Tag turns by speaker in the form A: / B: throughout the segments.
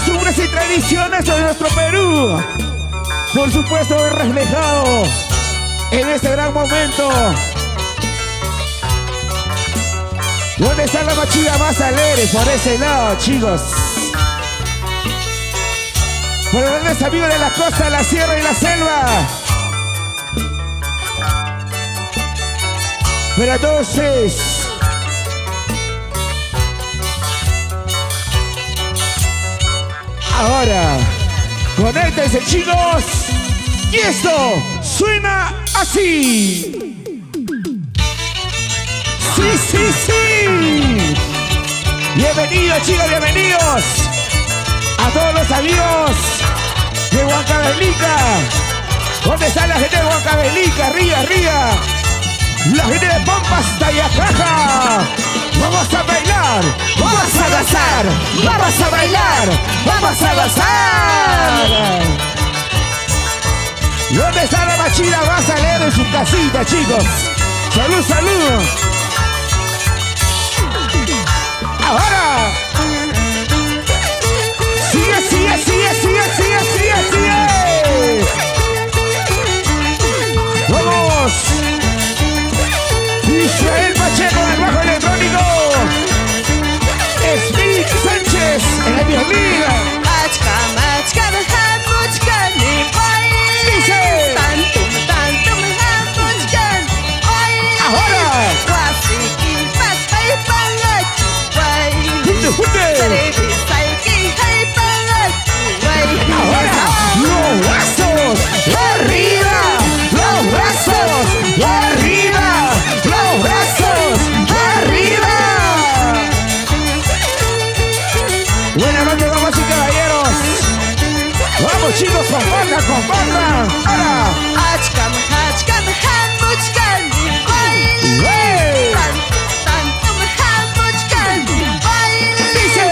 A: costumbres y tradiciones de nuestro Perú. Por supuesto, reflejado en este gran momento. ¿Dónde está la machida más alegre? Por ese lado, chicos. Por los grandes amigos de la costa, la sierra y la selva. Para todos ustedes. Ahora, conéctense, chicos. Y esto suena así. Sí, sí, sí. Bienvenidos, chicos, bienvenidos a todos los amigos de Huancavelica. ¿Dónde está la gente de Huancavelica? Arriba, arriba. La gente de Pampas, Tayacaja. Vamos a bailar, vamos a gozar, vamos a bailar, vamos a gozar. ¿Dónde está la machina? Vas a leer en su casita, chicos. Salud, salud. Ahora. Sigue, sigue, sigue, sigue, sigue, sigue, sigue. Vamos. Israel Pacheco del bajo electrónico. Spirit Sánchez en el violín. Dice. Ahora. Junte, junte. Ahora. Los brazos arriba. Los brazos arriba. Los brazos arriba. Buenas noches, damas y caballeros. Vamos, chicos, compartan, compartan. Ahora. Dice.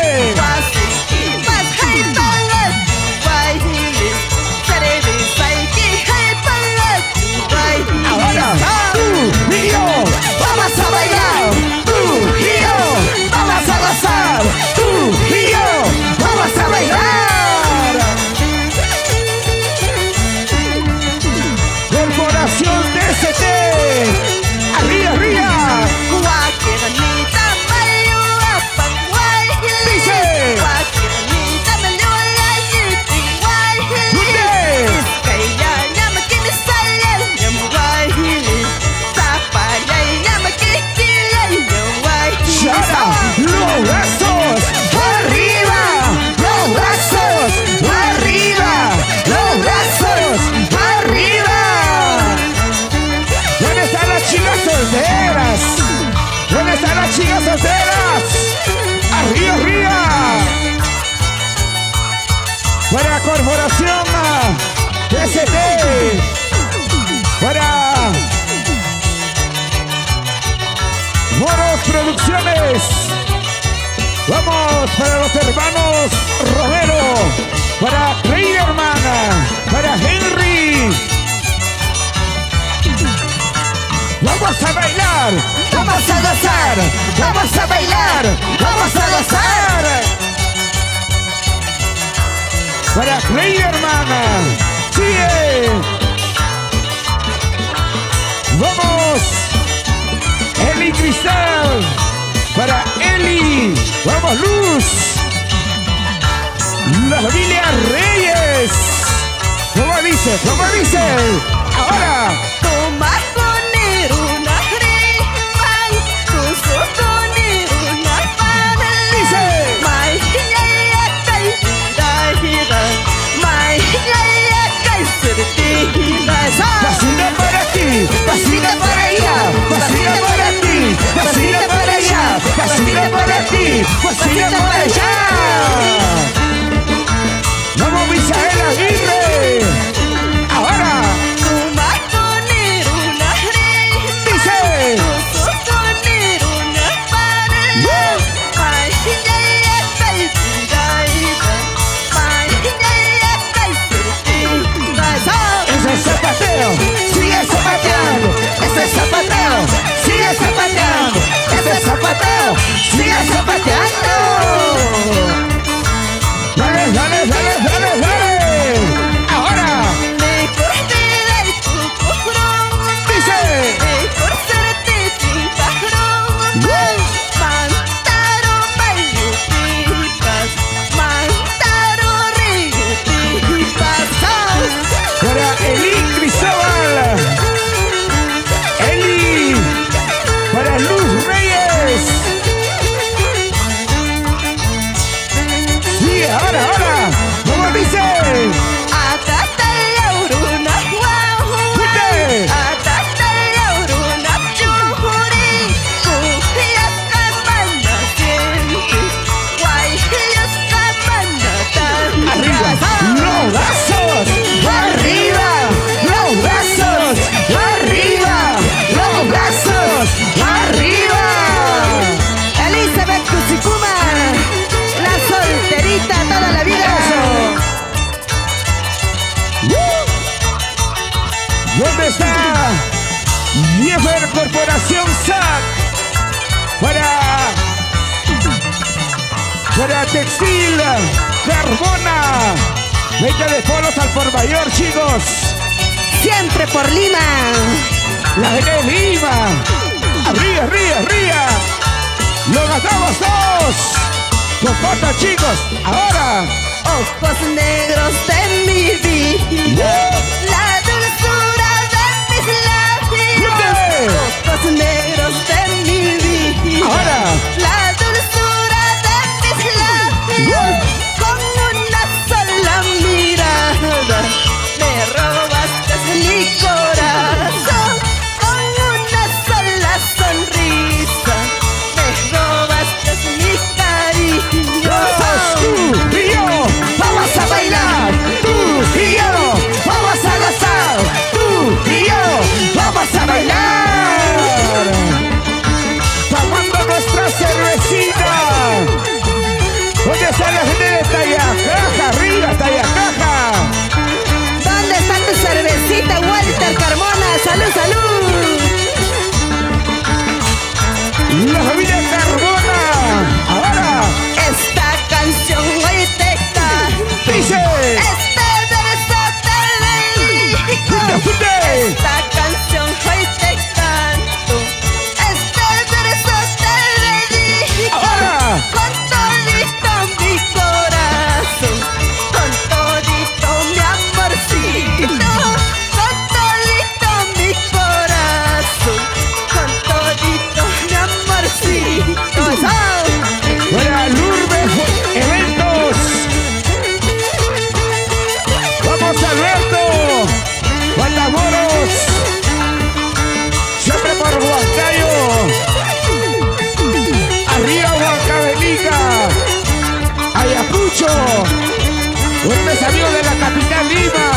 A: Ahora. Tú y yo vamos a bailar. Tú y yo vamos a gozar. Tú y yo vamos a bailar. Corporación TST. Arriba, arriba. Dice. Los brazos arriba, los brazos arriba, los brazos arriba. ¿Dónde están las chicas solteras? ¿Dónde están las chicas solteras? Arriba, arriba. Para la corporación ST. Para Moros Producciones. Vamos para los hermanos Romero. Para Reiderman. Para Henry. Vamos a bailar. Vamos a gozar. Vamos a bailar. Vamos a gozar. Para Reiderman. Sigue. Vamos. Eli Cristal, para Eli, vamos Luz, la familia Reyes, ¿cómo dice? ¿Cómo dice? Ahora. Dice. Vacila para aquí, vacila para allá, vacila para aquí, vacila para allá, vacila para aquí, vacila para allá. Vamos, Misael Aguirre. Ahora. Dice. Ese es zapateo, sigue zapateando. Ese es zapateo, sigue zapateando. Ese es zapateo, sigue zapateando. Dale, dale. Corporación SAC. Para Textil Carbona. Venta de polos al por mayor, chicos.
B: Siempre por Lima.
A: La gente de Lima. Arriba, arriba, arriba. Lo gastamos todos. Compartan, chicos. Ahora.
B: Ojos negros de mi vida. La dulzura de mis labios. Ojos negros de mi vida.
A: Ahora.
B: La dulzura de mis labios. Con una sola mirada me robaste mi corazón. Con una sola sonrisa me robaste mi cariño.
A: Tú y yo vamos a bailar. Tú y yo vamos a gozar. Tú y yo vamos a bailar. Tomando nuestra cervecita. ¿Dónde está la gente de Tallacaja? Arriba, Tallacaja.
B: ¿Dónde está tu cervecita, Walter Carmona? ¡Salud, salud!
A: La familia Carbona. Ahora.
B: Esta canción hoy te canto.
A: Dice.
B: Este verso te dedico.
A: ¡Fuerte!
B: Esta canción hoy te canto. Este verso te dedico.
A: Ahora.
B: Con todito mi corazón. Con todito mi amorcito. Con todito mi corazón. Con todito mi amorcito. ¡Eso!
A: Para Lourdes Eventos. Vamos Alberto. Guandamoros. Siempre por Huancayo. Arriba Huancavelica. Ayacucho. Ustedes amigos de la capital Lima.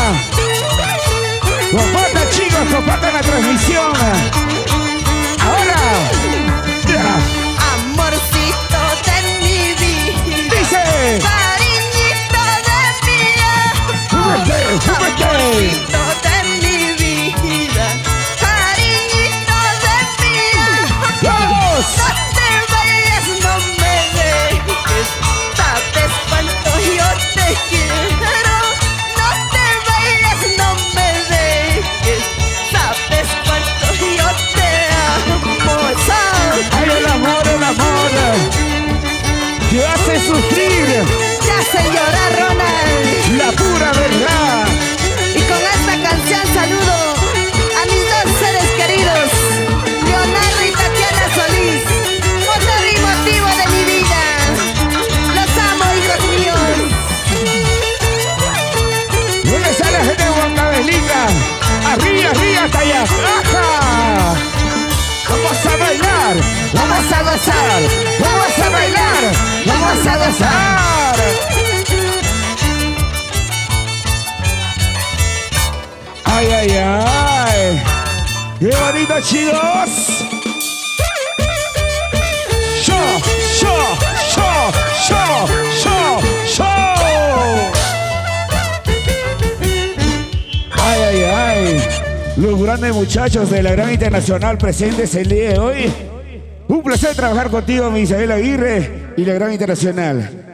A: Compartan, chicos, compartan la transmisión. Ahora. Ya.
B: Amorcito de mi vida.
A: Dice.
B: Cariñito de mi
A: ¡Súbete,
B: amor.
A: súbete!
B: Amorcito de mi vida. Cariñito de mi amor.
A: ¡Vamos!
B: No te vayas, no me dejes. Sabes cuánto yo te quiero. No te vayas, no me dejes. Sabes cuánto yo te amo.
A: ¡Ay, el amor, el amor! ¡Que hace sufrir!
B: Te hace llorar, Ronald.
A: ¡La pura verdad!
B: Y con esta canción saludo a mis dos seres queridos, Leonardo y Tatiana Solís, motor y motivo de mi vida. Los amo, hijos míos.
A: ¿Dónde está la gente de Huancavelica? ¡Arriba, arriba, Tallacaja! ¡Vamos a bailar! ¡Vamos a gozar! ¡Vamos a bailar! ¡Vamos a gozar! ¡Ay, ay, ay! ¡Qué bonito, chicos! ¡Yo, yo, yo, yo, yo, yo! ¡Ay, ay, ay! Los grandes muchachos de la Gran Internacional presentes el día de hoy. Un placer trabajar contigo, mi Isabel Aguirre y la Gran Internacional.